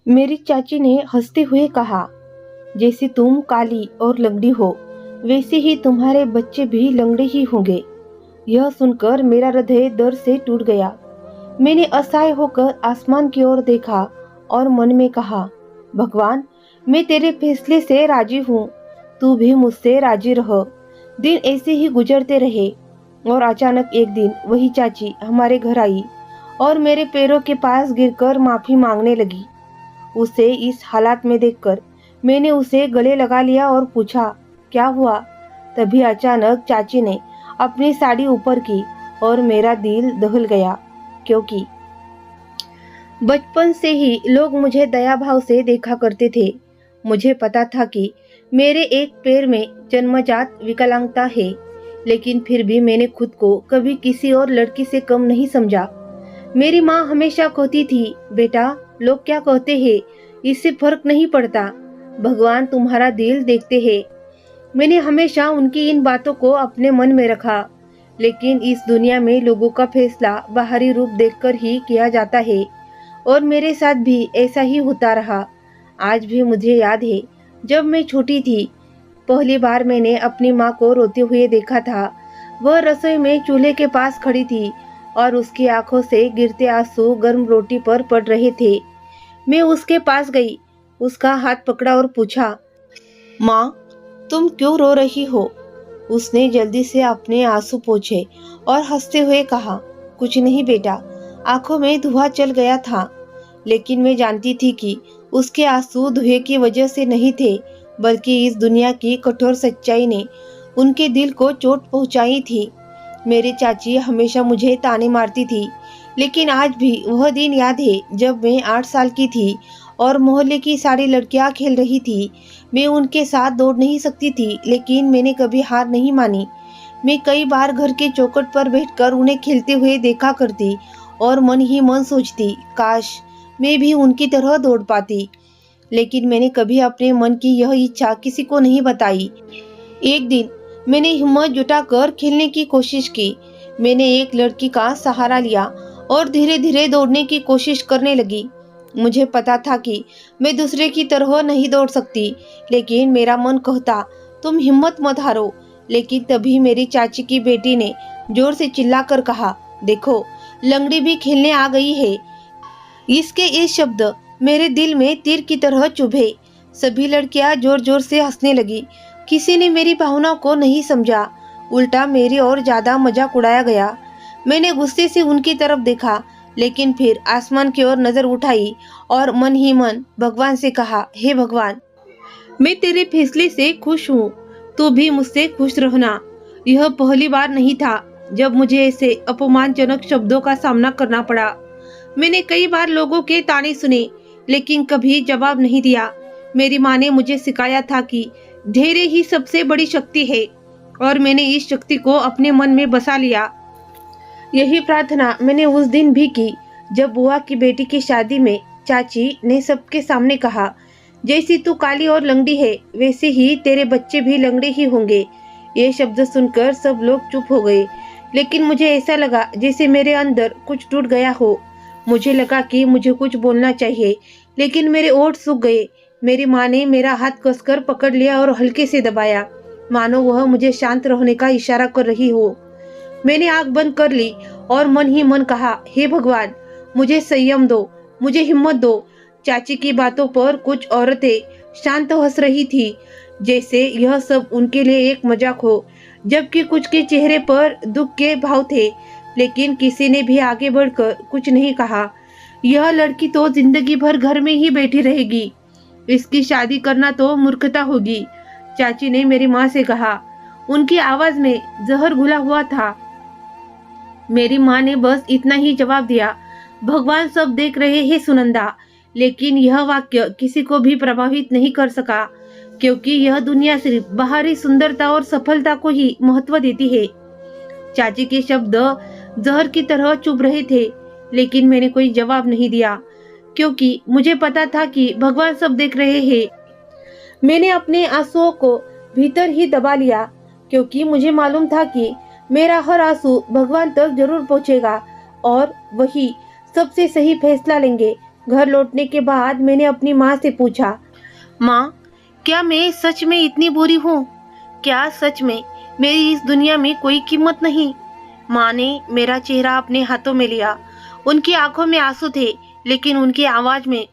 मेरी चाची ने हंसते हुए कहा, जैसे तुम काली और लंगड़ी हो, वैसे ही तुम्हारे बच्चे भी लंगड़े ही होंगे। यह सुनकर मेरा हृदय दर्द से टूट गया। मैंने असहाय होकर आसमान की ओर देखा और मन में कहा, भगवान, मैं तेरे फैसले से राजी हूँ, तू भी मुझसे राजी रह। दिन ऐसे ही गुजरते रहे और अचानक एक दिन वही चाची हमारे घर आई और मेरे पैरों के पास गिरकर माफी मांगने लगी। उसे इस हालात में देखकर मैंने उसे गले लगा लिया और पूछा, क्या हुआ? तभी अचानक चाची ने अपनी साड़ी ऊपर की और मेरा दिल दहल गया, क्योंकि बचपन से ही लोग मुझे दया भाव से देखा करते थे। मुझे पता था कि मेरे एक पैर में जन्मजात विकलांगता है, लेकिन फिर भी मैंने खुद को कभी किसी और लड़की से कम नहीं समझा। मेरी माँ हमेशा कहती थी, बेटा, लोग क्या कहते हैं इससे फर्क नहीं पड़ता, भगवान तुम्हारा दिल देखते हैं। मैंने हमेशा उनकी इन बातों को अपने मन में रखा, लेकिन इस दुनिया में लोगों का फैसला बाहरी रूप देखकर ही किया जाता है और मेरे साथ भी ऐसा ही होता रहा। आज भी मुझे याद है, जब मैं छोटी थी, पहली बार मैंने अपनी माँ को रोते हुए देखा था। वह रसोई में चूल्हे के पास खड़ी थी और उसकी आंखों से गिरते आंसू गर्म रोटी पर पड़ रहे थे। मैं उसके पास गई, उसका हाथ पकड़ा और पूछा, माँ, तुम क्यों रो रही हो? उसने जल्दी से अपने आंसू पोंछे और हंसते हुए कहा, कुछ नहीं बेटा, आंखों में धुआं चल गया था। लेकिन मैं जानती थी कि उसके आंसू धुएं की वजह से नहीं थे, बल्कि इस दुनिया की कठोर सच्चाई ने उनके दिल को चोट पहुंचाई थी। मेरी चाची हमेशा मुझे ताने मारती थी, लेकिन आज भी वह दिन याद है जब मैं 8 साल की थी और मोहल्ले की सारी लड़कियां खेल रही थी। मैं उनके साथ दौड़ नहीं सकती थी, लेकिन मैंने कभी हार नहीं मानी। मैं कई बार घर के चौखट पर बैठकर उन्हें खेलते हुए देखा करती और मन ही मन सोचती, काश मैं भी उनकी तरह दौड़ पाती। लेकिन मैंने कभी अपने मन की यह इच्छा किसी को नहीं बताई। एक दिन मैंने हिम्मत जुटाकर खेलने की कोशिश की। मैंने एक लड़की का सहारा लिया और धीरे धीरे दौड़ने की कोशिश करने लगी। मुझे पता था कि मैं दूसरे की तरह नहीं दौड़ सकती, लेकिन मेरा मन कहता, तुम हिम्मत मत हारो। लेकिन तभी मेरी चाची की बेटी ने जोर से चिल्लाकर कहा, देखो, लंगड़ी भी खेलने आ गई है। इसके इस शब्द मेरे दिल में तीर की तरह चुभे। सभी लड़कियां जोर जोर से हंसने लगी। किसी ने मेरी भावनाओं को नहीं समझा, उल्टा मेरी और ज्यादा मजाक उड़ाया गया। मैंने गुस्से से उनकी तरफ देखा, लेकिन फिर आसमान की ओर नजर उठाई और मन ही मन भगवान से कहा, हे भगवान, मैं तेरे फैसले से खुश हूँ, तू भी मुझसे खुश रहना। यह पहली बार नहीं था जब मुझे ऐसे अपमानजनक शब्दों का सामना करना पड़ा। मैंने कई बार लोगों के ताने सुने, लेकिन कभी जवाब नहीं दिया। मेरी माँ ने मुझे सिखाया था कि धैर्य ही सबसे बड़ी शक्ति है, और मैंने इस शक्ति को अपने मन में बसा लिया। यही प्रार्थना मैंने उस दिन भी की, जब बुआ की बेटी की शादी में चाची ने सबके सामने कहा, जैसी तू काली और लंगड़ी है, वैसे ही तेरे बच्चे भी लंगड़े ही होंगे। ये शब्द सुनकर सब लोग चुप हो गए, लेकिन मुझे ऐसा लगा जैसे मेरे अंदर कुछ टूट गया हो। मुझे लगा कि मुझे कुछ बोलना चाहिए, लेकिन मेरे ओठ सूख गए। मेरी माँ ने मेरा हाथ कसकर पकड़ लिया और हल्के से दबाया, मानो वह मुझे शांत रहने का इशारा कर रही हो। मैंने आंख बंद कर ली और मन ही मन कहा, हे भगवान, मुझे संयम दो, मुझे हिम्मत दो। चाची की बातों पर कुछ औरतें शांत हंस रही थी, जैसे यह सब उनके लिए एक मजाक हो, जबकि कुछ के चेहरे पर दुख के भाव थे। लेकिन किसी ने भी आगे बढ़कर कुछ नहीं कहा। यह लड़की तो जिंदगी भर घर में ही बैठी रहेगी, इसकी शादी करना तो मूर्खता होगी, चाची ने मेरी माँ से कहा। उनकी आवाज में जहर घुला हुआ था। मेरी माँ ने बस इतना ही जवाब दिया, भगवान सब देख रहे हैं सुनंदा। लेकिन यह वाक्य किसी को भी प्रभावित नहीं कर सका, क्योंकि यह दुनिया सिर्फ बाहरी सुंदरता और सफलता को ही महत्व देती है। चाची के शब्द जहर की तरह चुभ रहे थे, लेकिन मैंने कोई जवाब नहीं दिया, क्योंकि मुझे पता था कि भगवान सब देख रहे हैं। मैंने अपने आंसुओं को भीतर ही दबा लिया, क्योंकि मुझे मालूम था कि मेरा हर आंसू भगवान तक जरूर पहुंचेगा और वही सबसे सही फैसला लेंगे। घर लौटने के बाद मैंने अपनी माँ से पूछा, माँ, क्या मैं सच में इतनी बुरी हूँ? क्या सच में मेरी इस दुनिया में कोई कीमत नहीं? माँ ने मेरा चेहरा अपने हाथों में लिया। उनकी आंखों में आंसू थे, लेकिन उनकी आवाज में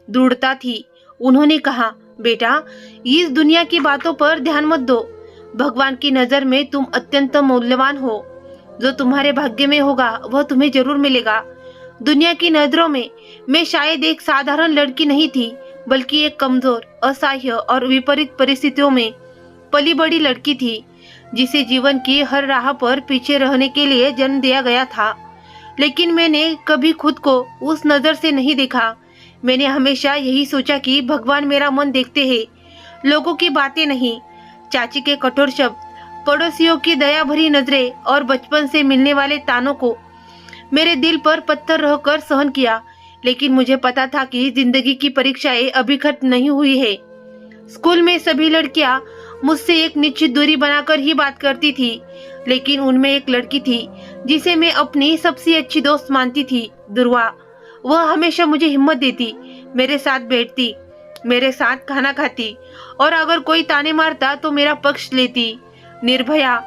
दृढ़ता थी। उन्होंने कहा, बेटा, इस दुनिया की बातों पर ध्यान मत दो। भगवान की नजर में तुम अत्यंत मूल्यवान हो। जो तुम्हारे भाग्य में होगा वह तुम्हें जरूर मिलेगा। दुनिया की नजरों में मैं शायद एक साधारण लड़की नहीं थी, बल्कि एक कमजोर, असहाय और विपरीत परिस्थितियों में पली बड़ी लड़की थी, जिसे जीवन की हर राह पर पीछे रहने के लिए जन्म दिया गया था। लेकिन मैंने कभी खुद को उस नजर से नहीं देखा। मैंने हमेशा यही सोचा कि भगवान मेरा मन देखते हैं, लोगों की बातें नहीं। चाची के कठोर शब्द, पड़ोसियों की दया भरी नजरें और बचपन से मिलने वाले तानों को मेरे दिल पर पत्थर रहकर सहन किया। लेकिन मुझे पता था कि जिंदगी की परीक्षाएं अभी खत्म नहीं हुई है। स्कूल में सभी लड़कियां मुझसे एक निश्चित दूरी बनाकर ही बात करती थी, लेकिन उनमें एक लड़की थी जिसे मैं अपनी सबसे अच्छी दोस्त मानती थी, दुर्वा। वह हमेशा मुझे हिम्मत देती, मेरे साथ बैठती, मेरे साथ खाना खाती, और अगर कोई ताने मारता तो मेरा पक्ष लेती। निर्भया,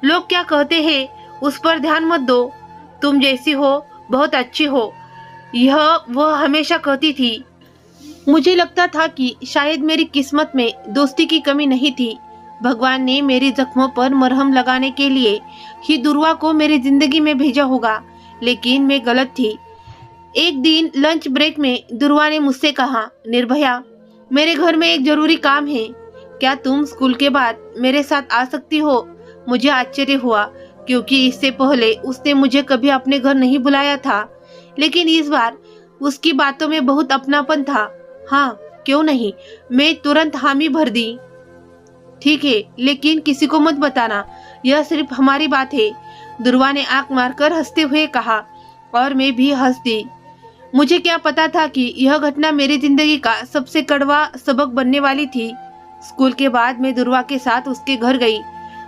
लोग क्या कहते हैं उस पर ध्यान मत दो, तुम जैसी हो बहुत अच्छी हो, यह वह हमेशा कहती थी। मुझे लगता था कि शायद मेरी किस्मत में दोस्ती की कमी नहीं थी। भगवान ने मेरी जख्मों पर मरहम लगाने के लिए ही दुर्वा को मेरी जिंदगी में भेजा होगा, लेकिन मैं गलत थी। एक दिन लंच ब्रेक में दुर्वा ने मुझसे कहा, निर्भया, मेरे घर में एक जरूरी काम है, क्या तुम स्कूल के बाद मेरे साथ आ सकती हो? मुझे आश्चर्य हुआ, क्योंकि इससे पहले उसने मुझे कभी अपने घर नहीं बुलाया था, लेकिन इस बार उसकी बातों में बहुत अपनापन था। हाँ, क्यों नहीं, मैं तुरंत हामी भर दी। ठीक है, लेकिन किसी को मत बताना, यह सिर्फ हमारी बात है, दुर्वा ने आंख मारकर हंसते हुए कहा, और मैं भी हंस दी। मुझे क्या पता था कि यह घटना मेरी जिंदगी का सबसे कड़वा सबक बनने वाली थी। स्कूल के बाद मैं दुर्वा के साथ उसके घर गई।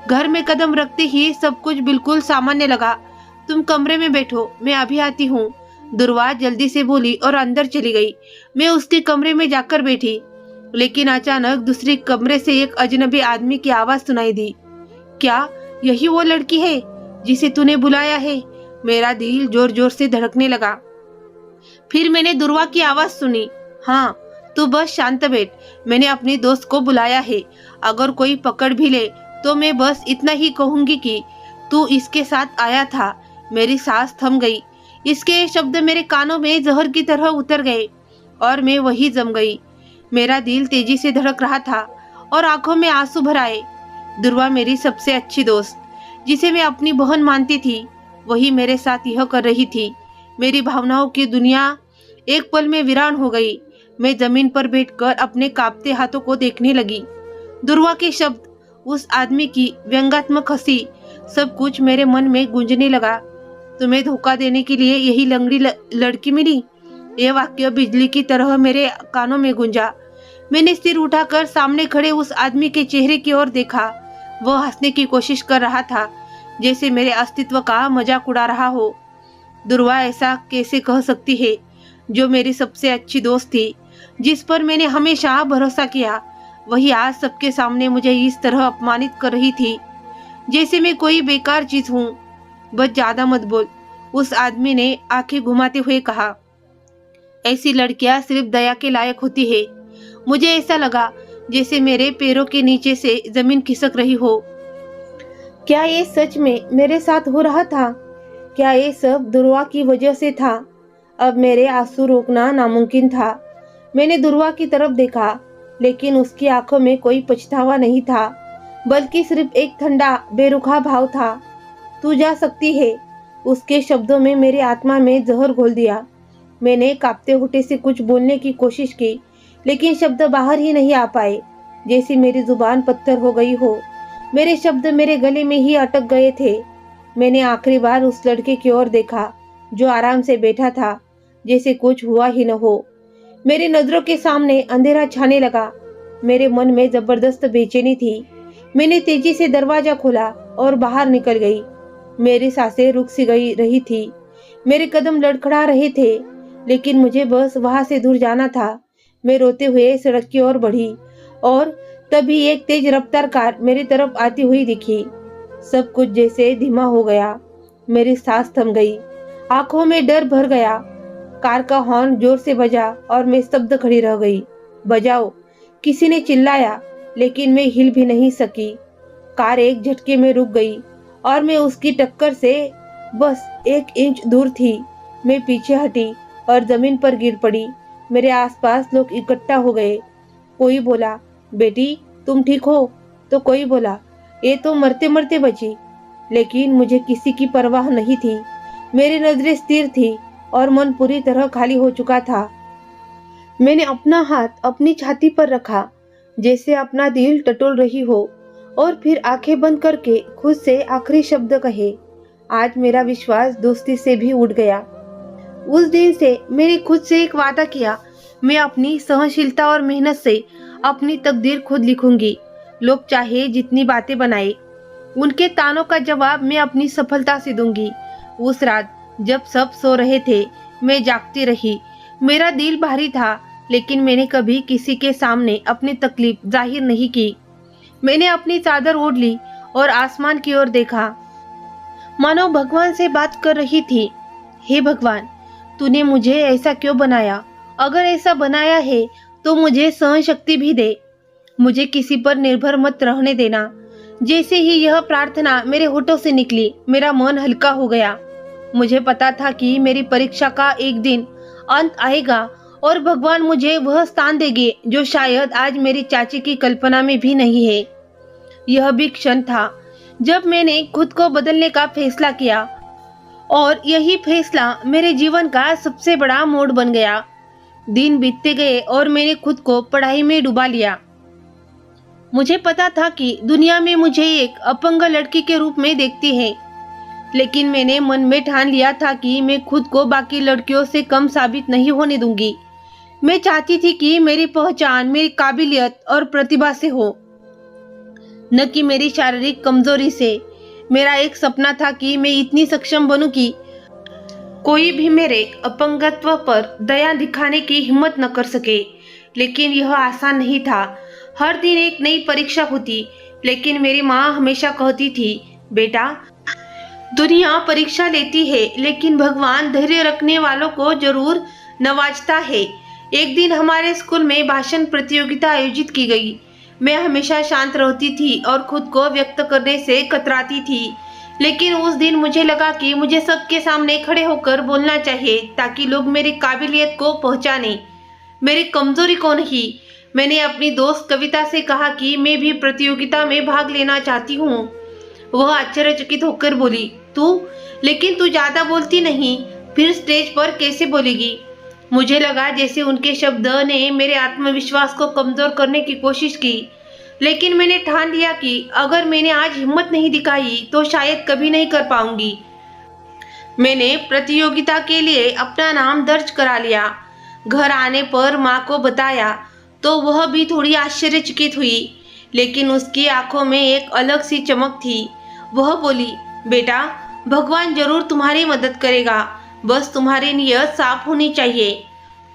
घर में कदम रखते ही सब कुछ बिल्कुल सामान्य लगा। तुम कमरे में बैठो, मैं अभी आती हूँ, दुर्वा जल्दी से बोली और अंदर चली गई। मैं उसके कमरे में जाकर बैठी, लेकिन अचानक दूसरे कमरे से एक अजनबी आदमी की आवाज सुनाई दी। क्या यही वो लड़की है जिसे तूने बुलाया है? मेरा दिल जोर जोर से धड़कने लगा। फिर मैंने दुर्वा की आवाज सुनी, हाँ, तू बस शांत बैठ, मैंने अपनी दोस्त को बुलाया है। अगर कोई पकड़ भी ले तो मैं बस इतना ही कहूंगी कि तू इसके साथ आया था। मेरी सांस थम गई। इसके शब्द मेरे कानों में जहर की तरह उतर गए और मैं वही जम गई। मेरा दिल तेजी से धड़क रहा था और आंखों में आंसू भर आए। दुर्वा मेरी सबसे अच्छी दोस्त, जिसे मैं अपनी बहन मानती थी, वही मेरे साथ यह कर रही थी। मेरी भावनाओं की दुनिया एक पल में वीरान हो गई। मैं जमीन पर बैठकर अपने कांपते हाथों को देखने लगी। दुर्वा के शब्द, उस आदमी की व्यंग्यात्मक हंसी, सब कुछ मेरे मन में गूंजने लगा। तुम्हें धोखा देने के लिए यही लंगड़ी लड़की मिली? यह वाक्य बिजली की तरह मेरे कानों में गूंजा। मैंने सिर उठाकर सामने खड़े उस आदमी के चेहरे की ओर देखा। वह हंसने की कोशिश कर रहा था, जैसे मेरे अस्तित्व का मजाक उड़ा रहा हो। दुर्वा ऐसा कैसे कह सकती है, जो मेरी सबसे अच्छी दोस्त थी, जिस पर मैंने हमेशा भरोसा किया, वही आज सबके सामने मुझे इस तरह अपमानित कर रही थी, जैसे मैं कोई बेकार चीज हूँ। बस ज्यादा मत बोल, उस आदमी ने आंखें घुमाते हुए कहा। ऐसी लड़कियां सिर्फ दया के लायक होती है। मुझे ऐसा लगा जैसे मेरे पैरों के नीचे से जमीन खिसक रही हो। क्या ये सच में मेरे साथ हो रहा था? क्या ये सब दुर्वा की वजह से था? अब मेरे आंसू रोकना नामुमकिन था। मैंने दुर्वा की तरफ देखा, लेकिन उसकी आंखों में कोई पछतावा नहीं था, बल्कि सिर्फ एक ठंडा बेरुखा भाव था। तू जा सकती है, उसके शब्दों में मेरी आत्मा में जहर घोल दिया। मैंने कांपते होठे से कुछ बोलने की कोशिश की, लेकिन शब्द बाहर ही नहीं आ पाए, जैसे मेरी जुबान पत्थर हो गई हो। मेरे शब्द मेरे गले में ही अटक गए थे। मैंने आखिरी बार उस लड़के की ओर देखा, जो आराम से बैठा था, जैसे कुछ हुआ ही न हो। मेरी नजरों के सामने अंधेरा छाने लगा। मेरे मन में जबरदस्त बेचैनी थी। मैंने तेजी से दरवाजा खोला और बाहर निकल गई। मेरी सांसें रुक सी गई रही थी, मेरे कदम लड़खड़ा रहे थे। लेकिन मुझे बस वहां से दूर जाना था। मैं रोते हुए सड़क की ओर बढ़ी और तभी एक तेज रफ्तार कार मेरी तरफ आती हुई दिखी। सब कुछ जैसे धीमा हो गया। मेरी सांस थम गई, आंखों में डर भर गया। कार का हॉर्न जोर से बजा और मैं स्तब्ध खड़ी रह गई। बजाओ, किसी ने चिल्लाया, लेकिन मैं हिल भी नहीं सकी। कार एक झटके में रुक गई और मैं उसकी टक्कर से बस 1 इंच दूर थी। मैं पीछे हटी और जमीन पर गिर पड़ी। मेरे आसपास लोग इकट्ठा हो गए। कोई बोला, बेटी तुम ठीक हो? तो कोई बोला, ये तो मरते मरते बची। लेकिन मुझे किसी की परवाह नहीं थी। मेरी नजरें स्थिर थी और मन पूरी तरह खाली हो चुका था। मैंने अपना हाथ अपनी छाती पर रखा, जैसे अपना दिल टटोल रही हो, और फिर आंखें बंद करके खुद से आखिरी शब्द कहे। आज मेरा विश्वास दोस्ती से भी उठ गया। उस दिन से मैंने खुद से एक वादा किया, मैं अपनी सहनशीलता और मेहनत से अपनी तकदीर खुद लिखूंगी। लोग चाहे जितनी बातें बनाए, उनके तानों का जवाब मैं अपनी सफलता से दूंगी। उस रात जब सब सो रहे थे, मैं जागती रही। मेरा दिल भारी था, लेकिन मैंने कभी किसी के सामने अपनी तकलीफ जाहिर नहीं की। मैंने अपनी चादर ओढ़ ली और आसमान की ओर देखा, मानो भगवान से बात कर रही थी। हे भगवान, तूने मुझे ऐसा क्यों बनाया? अगर ऐसा बनाया है तो मुझे सहन शक्ति भी दे। मुझे किसी पर निर्भर मत रहने देना। जैसे ही यह प्रार्थना मेरे होठों से निकली, मेरा मन हल्का हो गया। मुझे पता था कि मेरी परीक्षा का एक दिन अंत आएगा और भगवान मुझे वह स्थान देंगे जो शायद आज मेरी चाची की कल्पना में भी नहीं है। यह भी क्षण था जब मैंने खुद को बदलने का फैसला किया, और यही फैसला मेरे जीवन का सबसे बड़ा मोड़ बन गया। दिन बीतते गए और मैंने खुद को पढ़ाई में डुबा लिया। मुझे पता था कि दुनिया में मुझे एक अपंग लड़की के रूप में देखती है, लेकिन मैंने मन में ठान लिया था कि मैं खुद को बाकी लड़कियों से कम साबित नहीं होने दूंगी। मैं चाहती थी कि मेरी पहचान मेरी काबिलियत और प्रतिभा से हो, न कि मेरी शारीरिक कमजोरी से। मेरा एक सपना था कि मैं इतनी सक्षम बनूं कि कोई भी मेरे अपंगत्व पर दया दिखाने की हिम्मत न कर सके। लेकिन यह आसान नहीं था। हर दिन एक नई परीक्षा होती, लेकिन मेरी माँ हमेशा कहती थी, बेटा, दुनिया परीक्षा लेती है, लेकिन भगवान धैर्य रखने वालों को जरूर नवाजता है। एक दिन हमारे स्कूल में भाषण प्रतियोगिता आयोजित की गई। मैं हमेशा शांत रहती थी और खुद को व्यक्त करने से कतराती थी, लेकिन उस दिन मुझे लगा कि मुझे सबके सामने खड़े होकर बोलना चाहिए, ताकि लोग मेरी काबिलियत को पहचाने, मेरी कमजोरी को नहीं। मैंने अपनी दोस्त कविता से कहा कि मैं भी प्रतियोगिता में भाग लेना चाहती हूँ। वह आश्चर्यचकित होकर बोली, तू? लेकिन तू ज्यादा बोलती नहीं, फिर स्टेज पर कैसे बोलेगी? मुझे लगा जैसे उनके शब्द ने मेरे आत्मविश्वास को कमजोर करने की कोशिश की, लेकिन मैंने ठान लिया कि अगर मैंने आज हिम्मत नहीं दिखाई तो शायद कभी नहीं कर पाऊंगी। मैंने प्रतियोगिता के लिए अपना नाम दर्ज करा लिया। घर आने पर माँ को बताया तो वह भी थोड़ी आश्चर्यचकित हुई, लेकिन उसकी आंखों में एक अलग सी चमक थी। वह बोली, बेटा, भगवान जरूर तुम्हारी मदद करेगा, बस तुम्हारी नीयत साफ होनी चाहिए।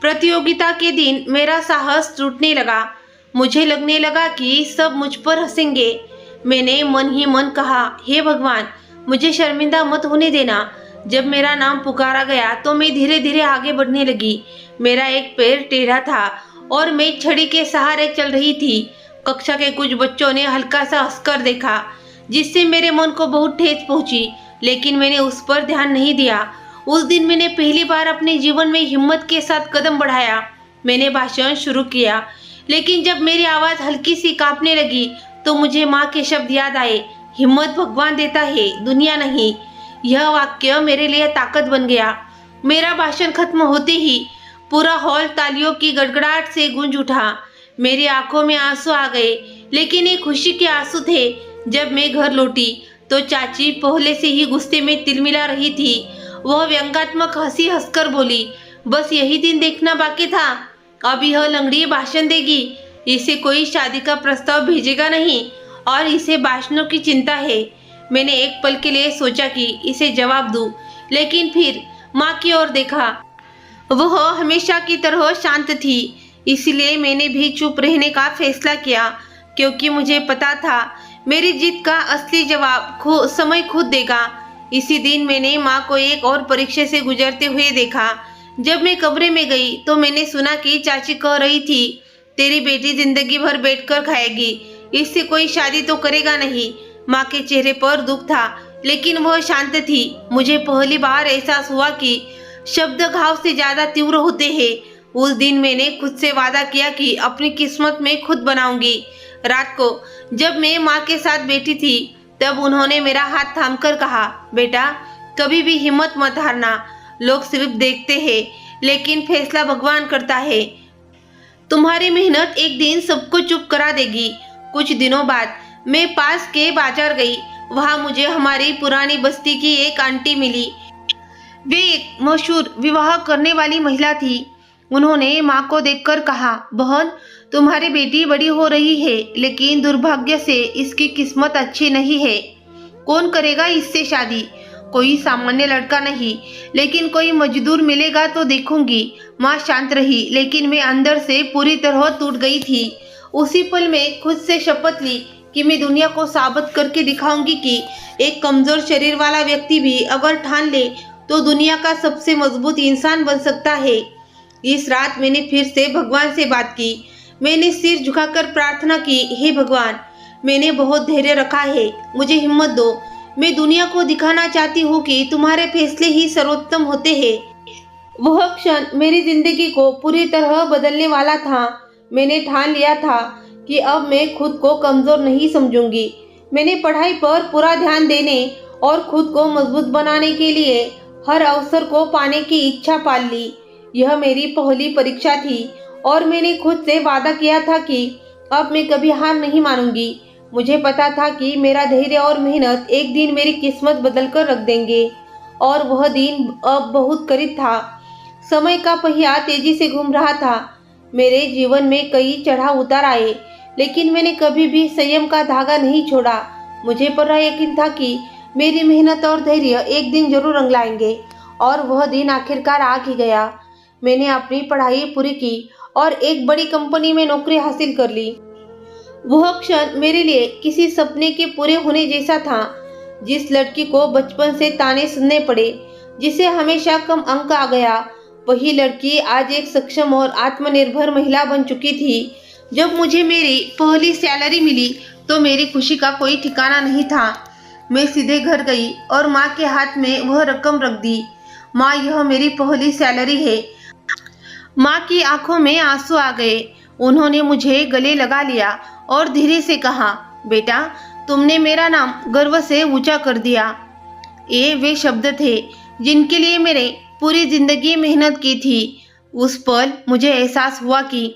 प्रतियोगिता के दिन मेरा साहस टूटने लगा। मुझे लगने लगा कि सब मुझ पर हंसेंगे। मैंने मन ही मन कहा, हे भगवान, मुझे शर्मिंदा मत होने देना। जब मेरा नाम पुकारा गया तो मैं धीरे धीरे आगे बढ़ने लगी। मेरा एक पैर टेढ़ा था और मैं छड़ी के सहारे चल रही थी। कक्षा के कुछ बच्चों ने हल्का सा हंसकर देखा, जिससे मेरे मन को बहुत ठेस पहुंची, लेकिन मैंने उस पर ध्यान नहीं दिया। उस दिन मैंने पहली बार अपने जीवन में हिम्मत के साथ कदम बढ़ाया। मैंने भाषण शुरू किया, लेकिन जब मेरी आवाज़ हल्की सी कांपने लगी तो मुझे माँ के शब्द याद आए, हिम्मत भगवान देता है, दुनिया नहीं। यह वाक्य मेरे लिए ताकत बन गया। मेरा भाषण खत्म होते ही पूरा हॉल तालियों की गड़गड़ाहट से गूंज उठा। मेरी आंखों में आंसू आ गए, लेकिन ये खुशी के आंसू थे। जब मैं घर लौटी तो चाची पहले से ही गुस्से में तिलमिला रही थी। वह व्यंग्यात्मक हंसी हंसकर बोली, बस यही दिन देखना बाकी था, अब यह लंगड़ी भाषण देगी। इसे कोई शादी का प्रस्ताव भेजेगा नहीं और इसे भाषणों की चिंता है। मैंने एक पल के लिए सोचा कि इसे जवाब दूं, लेकिन फिर माँ की ओर देखा। वह हमेशा की तरह शांत थी, इसलिए मैंने भी चुप रहने का फैसला किया, क्योंकि मुझे पता था मेरी जीत का असली जवाब समय खुद देगा। इसी दिन मैंने माँ को एक और परीक्षा से गुजरते हुए देखा। जब मैं कमरे में गई तो मैंने सुना कि चाची कह रही थी, तेरी बेटी जिंदगी भर बैठकर खाएगी, इससे कोई शादी तो करेगा नहीं। माँ के चेहरे पर दुख था, लेकिन वह शांत थी। मुझे पहली बार एहसास हुआ कि शब्द घाव से ज्यादा तीव्र होते हैं। उस दिन मैंने खुद से वादा किया कि अपनी किस्मत में खुद बनाऊंगी। रात को जब मैं माँ के साथ बैठी थी, तब उन्होंने मेरा हाथ थामकर कहा, बेटा कभी भी हिम्मत मत हारना। लोग सिर्फ देखते हैं, लेकिन फैसला भगवान करता है। तुम्हारी मेहनत एक दिन सबको चुप करा देगी। कुछ दिनों बाद मैं पास के बाजार गई। वहाँ मुझे हमारी पुरानी बस्ती की एक आंटी मिली। वे एक मशहूर विवाह करने वाली महिला थी। उन्होंने माँ को देखकर कहा, बहन तुम्हारी बेटी बड़ी हो रही है, लेकिन दुर्भाग्य से इसकी किस्मत अच्छी नहीं है। कौन करेगा इससे शादी? कोई सामान्य लड़का नहीं, लेकिन कोई मजदूर मिलेगा तो देखूंगी। माँ शांत रही, लेकिन मैं अंदर से पूरी तरह टूट गई थी। उसी पल में खुद से शपथ ली कि मैं दुनिया को साबित करके दिखाऊंगी कि एक कमजोर शरीर वाला व्यक्ति भी अगर ठान ले तो दुनिया का सबसे मजबूत इंसान बन सकता है। इस रात मैंने फिर से भगवान से बात की। मैंने सिर झुकाकर प्रार्थना की, हे भगवान मैंने बहुत धैर्य रखा है, मुझे हिम्मत दो। मैं दुनिया को दिखाना चाहती हूँ कि तुम्हारे फैसले ही सर्वोत्तम होते हैं। वह क्षण मेरी जिंदगी को पूरी तरह बदलने वाला था। मैंने ठान लिया था कि अब मैं खुद को कमजोर नहीं समझूंगी। मैंने पढ़ाई पर पूरा ध्यान देने और खुद को मजबूत बनाने के लिए हर अवसर को पाने की इच्छा पाल ली। यह मेरी पहली परीक्षा थी और मैंने खुद से वादा किया था कि अब मैं कभी हार नहीं मानूंगी। मुझे पता था कि मेरा धैर्य और मेहनत एक दिन मेरी किस्मत बदलकर रख देंगे, और वह दिन अब बहुत करीब था। समय का पहिया तेजी से घूम रहा था। मेरे जीवन में कई चढ़ाव उतार आए, लेकिन मैंने कभी भी संयम का धागा नहीं छोड़ा। मुझे पूरा यकीन था कि मेरी मेहनत और धैर्य एक दिन जरूर रंग लाएंगे, और वह दिन आखिरकार आ ही गया। मैंने अपनी पढ़ाई पूरी की और एक बड़ी कंपनी में नौकरी हासिल कर ली। वह क्षण मेरे लिए किसी सपने के पूरे होने जैसा था। जिस लड़की को बचपन से ताने सुनने पड़े, जिसे हमेशा कम अंक आ गया, वही लड़की आज एक सक्षम और आत्मनिर्भर महिला बन चुकी थी। जब मुझे मेरी पहली सैलरी मिली तो मेरी खुशी का कोई ठिकाना नहीं था। मैं सीधे घर गई और माँ के हाथ में वह रकम रख दी। माँ, यह मेरी पहली सैलरी है। माँ की आंखों में आंसू आ गए। उन्होंने मुझे गले लगा लिया और धीरे से कहा, बेटा तुमने मेरा नाम गर्व से ऊंचा कर दिया। ये वे शब्द थे जिनके लिए मैंने पूरी जिंदगी मेहनत की थी। उस पल मुझे एहसास हुआ कि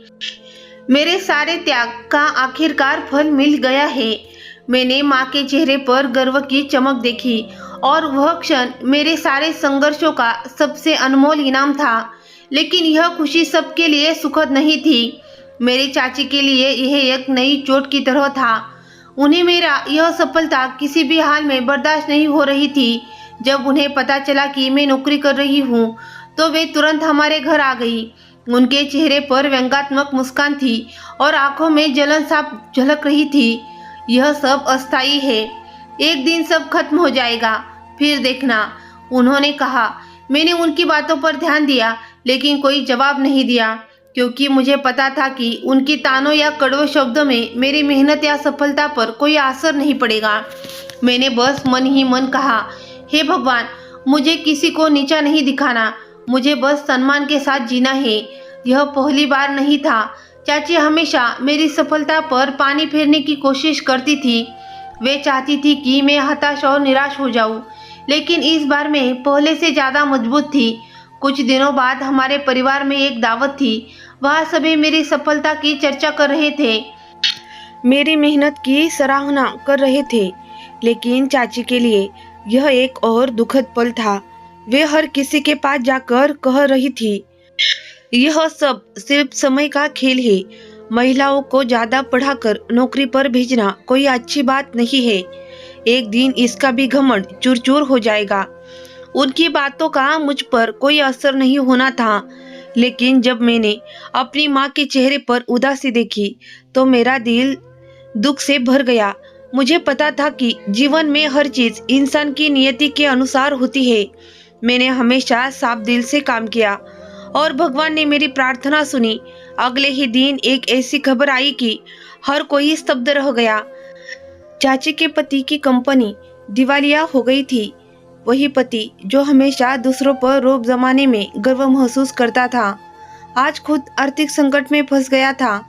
मेरे सारे त्याग का आखिरकार फल मिल गया है। मैंने माँ के चेहरे पर गर्व की चमक देखी, और वह क्षण मेरे सारे संघर्षों का सबसे अनमोल इनाम था। लेकिन यह खुशी सबके लिए सुखद नहीं थी। मेरी चाची के लिए यह एक नई चोट की तरह था। उन्हें मेरा यह सफलता किसी भी हाल में बर्दाश्त नहीं हो रही थी। जब उन्हें पता चला कि मैं नौकरी कर रही हूँ, तो वे तुरंत हमारे घर आ गई। उनके चेहरे पर व्यंग्यात्मक मुस्कान थी और आंखों में जलन साफ झलक रही थी। यह सब अस्थायी है, एक दिन सब खत्म हो जाएगा, फिर देखना, उन्होंने कहा। मैंने उनकी बातों पर ध्यान दिया, लेकिन कोई जवाब नहीं दिया, क्योंकि मुझे पता था कि उनकी तानों या कड़वे शब्दों में मेरी मेहनत या सफलता पर कोई असर नहीं पड़ेगा। मैंने बस मन ही मन कहा, हे भगवान, मुझे किसी को नीचा नहीं दिखाना, मुझे बस सम्मान के साथ जीना है। यह पहली बार नहीं था। चाची हमेशा मेरी सफलता पर पानी फेरने की कोशिश करती थी। वे चाहती थी कि मैं हताश और निराश हो जाऊं, लेकिन इस बार मैं पहले से ज़्यादा मजबूत थी। कुछ दिनों बाद हमारे परिवार में एक दावत थी। वहाँ सभी मेरी सफलता की चर्चा कर रहे थे, मेरी मेहनत की सराहना कर रहे थे, लेकिन चाची के लिए यह एक और दुखद पल था। वे हर किसी के पास जाकर कह रही थी, यह सब सिर्फ समय का खेल है। महिलाओं को ज़्यादा पढ़ाकर नौकरी पर भेजना कोई अच्छी बात नहीं है। एक दिन इसका भी घमंड चूर-चूर हो जाएगा। उनकी बातों का मुझ पर कोई असर नहीं होना था। लेकिन जब मैंने अपनी माँ के चेहरे पर उदासी देखी तो मेरा दिल दुख से भर गया। मुझे पता था कि जीवन में हर चीज इंसान की नियति के अनुसार होती है। मैंने हमेशा साफ दिल से काम किया और भगवान ने मेरी प्रार्थना सुनी। अगले ही दिन एक ऐसी खबर आई कि हर कोई स्तब्ध रह गया। चाची के पति की कंपनी दिवालिया हो गई थी। वही पति जो हमेशा दूसरों पर रोब जमाने में गर्व महसूस करता था, आज खुद आर्थिक संकट में फंस गया था।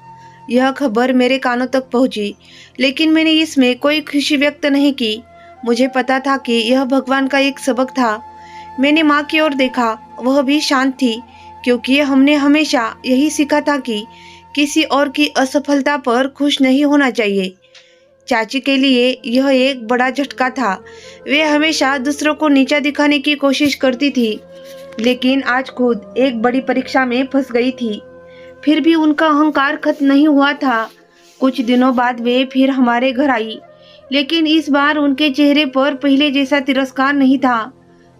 यह खबर मेरे कानों तक पहुंची, लेकिन मैंने इसमें कोई खुशी व्यक्त नहीं की। मुझे पता था कि यह भगवान का एक सबक था। मैंने माँ की ओर देखा, वह भी शांत थी, क्योंकि हमने हमेशा यही सीखा था कि किसी और की असफलता पर खुश नहीं होना चाहिए। चाची के लिए यह एक बड़ा झटका था। वे हमेशा दूसरों को नीचा दिखाने की कोशिश करती थी, लेकिन आज खुद एक बड़ी परीक्षा में फंस गई थी। फिर भी उनका अहंकार खत्म नहीं हुआ था। कुछ दिनों बाद वे फिर हमारे घर आई, लेकिन इस बार उनके चेहरे पर पहले जैसा तिरस्कार नहीं था,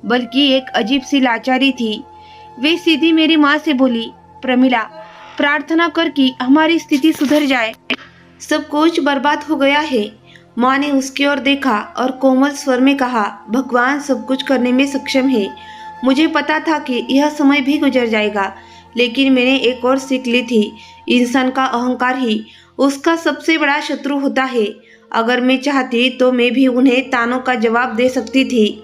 बल्कि एक अजीब सी लाचारी थी। वे सीधी मेरी माँ से बोली, प्रमिला, प्रार्थना कर कि हमारी स्थिति सुधर जाए। सब कुछ बर्बाद हो गया है। माँ ने उसकी ओर देखा और कोमल स्वर में कहा, भगवान सब कुछ करने में सक्षम है। मुझे पता था कि यह समय भी गुजर जाएगा, लेकिन मैंने एक और सीख ली थी, इंसान का अहंकार ही उसका सबसे बड़ा शत्रु होता है। अगर मैं चाहती तो मैं भी उन्हें तानों का जवाब दे सकती थी,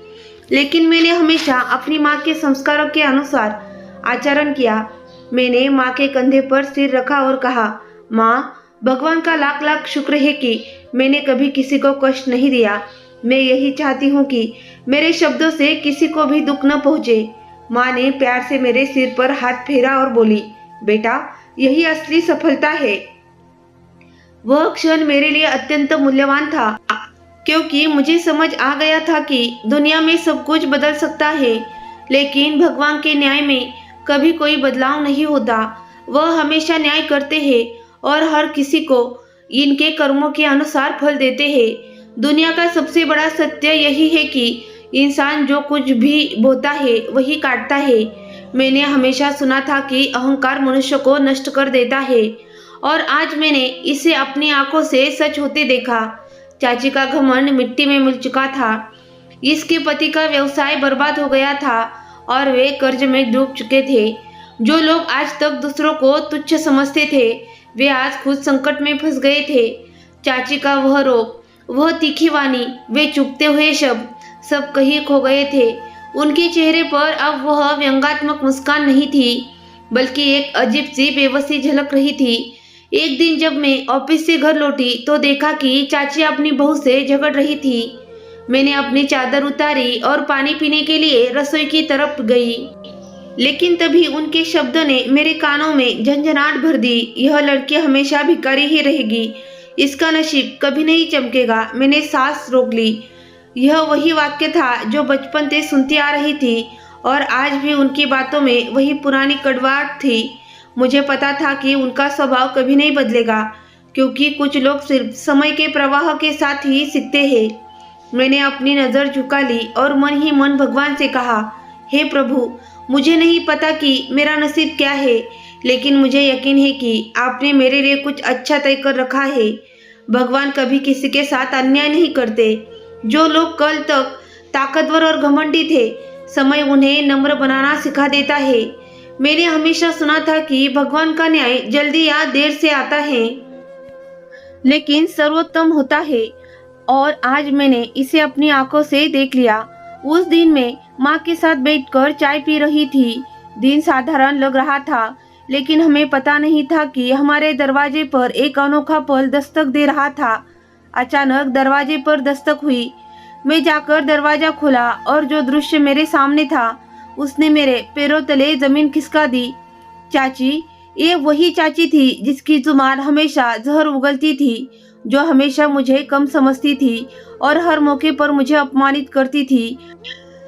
लेकिन मैंने हमेशा अपनी माँ के संस्कारों के अनुसार आचरण किया। मैंने माँ के कंधे पर सिर रखा और कहा, माँ, भगवान का लाख लाख शुक्र है कि मैंने कभी किसी को कष्ट नहीं दिया। मैं यही चाहती हूँ कि मेरे शब्दों से किसी को भी दुख न पहुँचे। माँ ने प्यार से मेरे सिर पर हाथ फेरा और बोली, बेटा, यही असली सफलता है। वह क्षण मेरे लिए अत्यंत मूल्यवान था, क्योंकि मुझे समझ आ गया था कि दुनिया में सब कुछ बदल सकता है, लेकिन भगवान के न्याय में कभी कोई बदलाव नहीं होता। वह हमेशा न्याय करते हैं और हर किसी को इनके कर्मों के अनुसार फल देते हैं। दुनिया का सबसे बड़ा सत्य यही है कि इंसान जो कुछ भी बोता है वही काटता है। मैंने हमेशा सुना था कि अहंकार मनुष्य को नष्ट कर देता है, और आज मैंने इसे अपनी आंखों से सच होते देखा। चाची का घमंड मिट्टी में मिल चुका था। इसके पति का व्यवसाय बर्बाद हो गया था और वे कर्ज में डूब चुके थे। जो लोग आज तक दूसरों को तुच्छ समझते थे, वे आज खुद संकट में फंस गए थे। चाची का वह रोग, वह तीखी वाणी, वे चुपते हुए शब्द, सब कहीं खो गए थे। उनके चेहरे पर अब वह व्यंग्यात्मक मुस्कान नहीं थी, बल्कि एक अजीब सी बेबसी झलक रही थी। एक दिन जब मैं ऑफिस से घर लौटी तो देखा कि चाची अपनी बहू से झगड़ रही थी। मैंने अपनी चादर उतारी और पानी पीने के लिए रसोई की तरफ गई, लेकिन तभी उनके शब्दों ने मेरे कानों में झंझनाहट भर दी। यह लड़की हमेशा भिखारी ही रहेगी, इसका नसीब कभी नहीं चमकेगा। मैंने सांस रोक ली। यह वही वाक्य था जो बचपन से सुनती आ रही थी, और आज भी उनकी बातों में वही पुरानी कड़वाहट थी। मुझे पता था कि उनका स्वभाव कभी नहीं बदलेगा, क्योंकि कुछ लोग सिर्फ समय के प्रवाह के साथ ही सीखते हैं। मैंने अपनी नज़र झुका ली और मन ही मन भगवान से कहा, हे प्रभु, मुझे नहीं पता कि मेरा नसीब क्या है, लेकिन मुझे यकीन है कि आपने मेरे लिए कुछ अच्छा तय कर रखा है। भगवान कभी किसी के साथ अन्याय नहीं करते। जो लोग कल तक ताकतवर और घमंडी थे, समय उन्हें नम्र बनाना सिखा देता है। मैंने हमेशा सुना था कि भगवान का न्याय जल्दी या देर से आता है, लेकिन सर्वोत्तम होता है, और आज मैंने इसे अपनी आंखों से देख लिया। उस दिन मैं माँ के साथ बैठकर चाय पी रही थी। दिन साधारण लग रहा था, लेकिन हमें पता नहीं था कि हमारे दरवाजे पर एक अनोखा पल दस्तक दे रहा था। अचानक दरवाजे पर दस्तक हुई। मैं जाकर दरवाजा खोला और जो दृश्य मेरे सामने था उसने मेरे पैरों तले जमीन खिसका दी। चाची, ये वही चाची थी जिसकी जुबान हमेशा जहर उगलती थी, जो हमेशा मुझे कम समझती थी और हर मौके पर मुझे अपमानित करती थी।